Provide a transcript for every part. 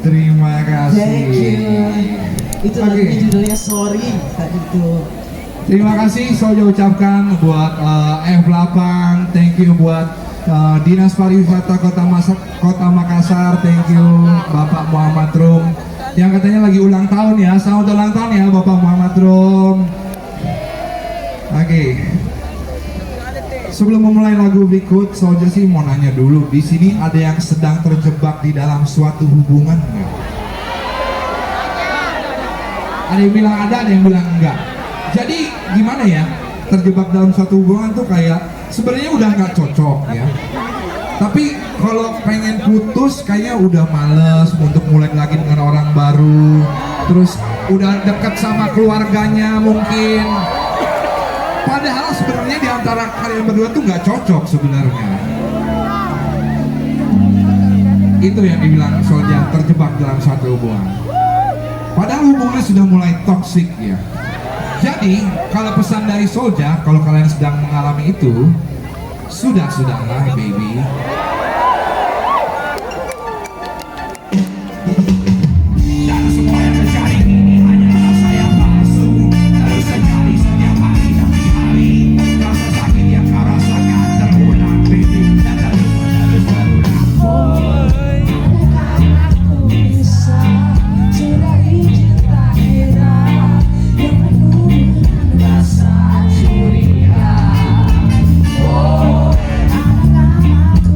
Terima kasih. Thank you. Itu Oke. lagunya judulnya Sorry tadi itu. Terima kasih Solja ucapkan buat F8, thank you buat Dinas Pariwisata Kota Makassar, thank you Bapak Muhammad Rum yang katanya lagi ulang tahun ya, selamat ulang tahun ya Bapak Muhammad Rum. Oke. Sebelum memulai lagu berikut, Solja sih mau nanya dulu, di sini ada yang sedang terjebak di dalam suatu hubungan nggak? Ada yang bilang ada yang bilang enggak. Jadi gimana ya, terjebak dalam suatu hubungan tuh kayak sebenarnya udah nggak cocok ya. Tapi kalau pengen putus kayaknya udah males untuk mulai lagi dengan orang baru. Terus udah deket sama keluarganya mungkin. Padahal sebenarnya di antara kalian berdua tuh nggak cocok sebenarnya. Itu yang dibilang Solja terjebak dalam suatu hubungan. Padahal hubungannya sudah mulai toksik ya. Jadi, kalau pesan dari Solja, kalau kalian sedang mengalami itu, sudahlah, baby. Dan semua yang mencari ini hanyalah rasa yang palsu. Terus terjadi setiap hari demi hari. Rasa sakit yang kau rasakan terulang, baby. Dan terus berulang. Aku bisa curahi cinta kita yang penuh dengan rasa curiga. Oh, adakah aku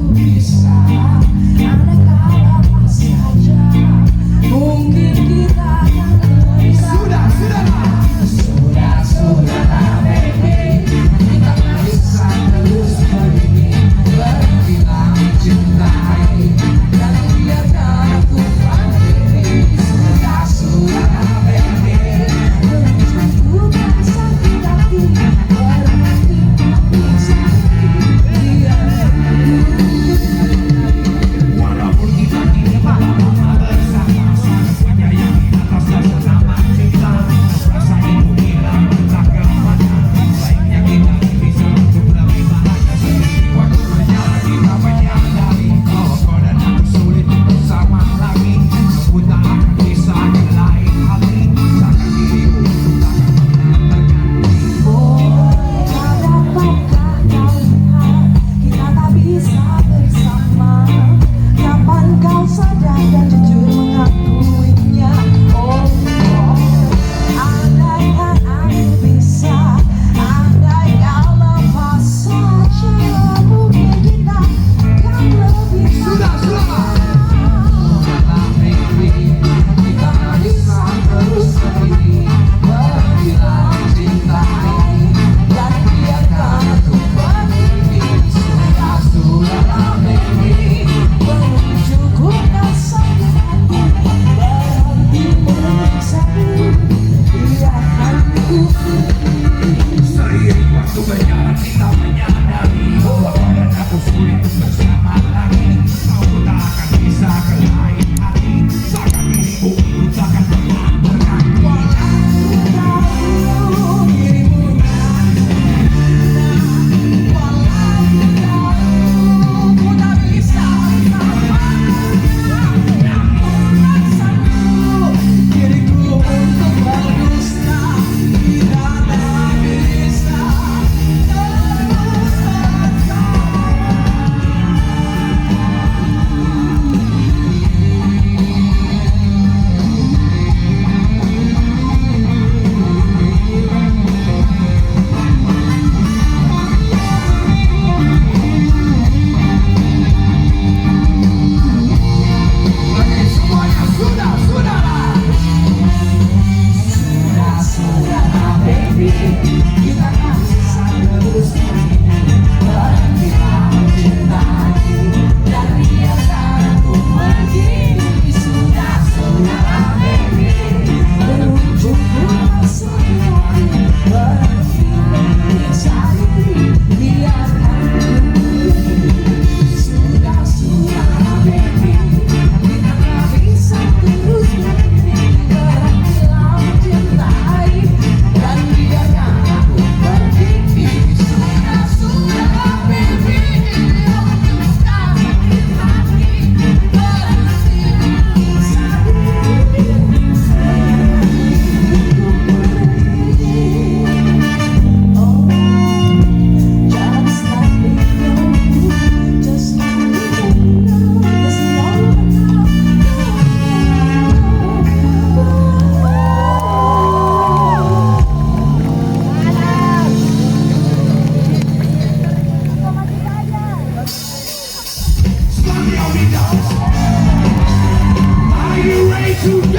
We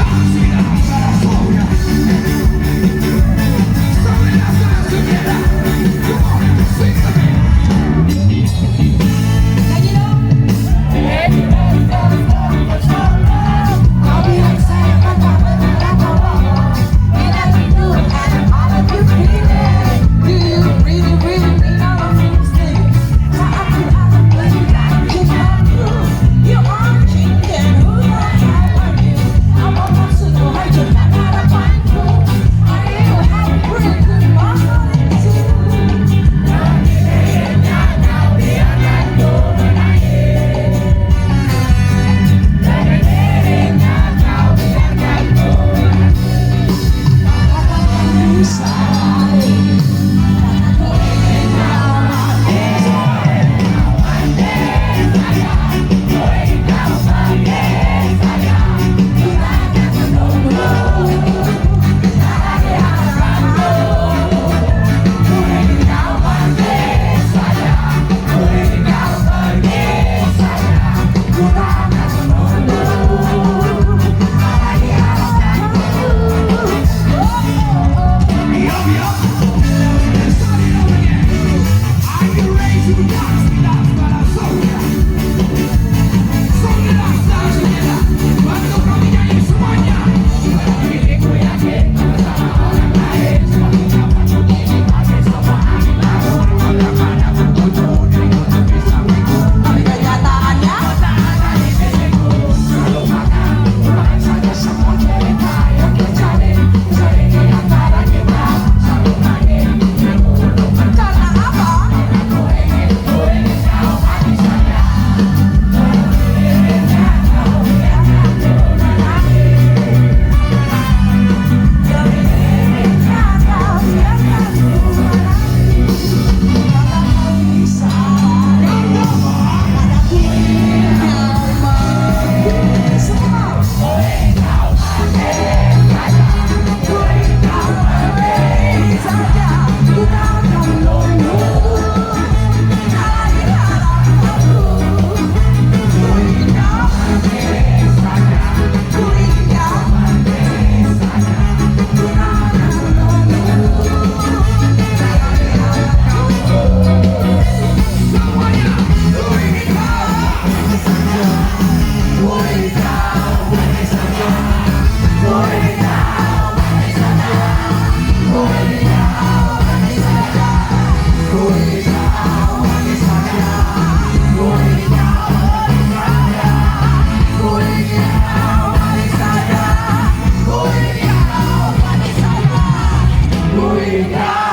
got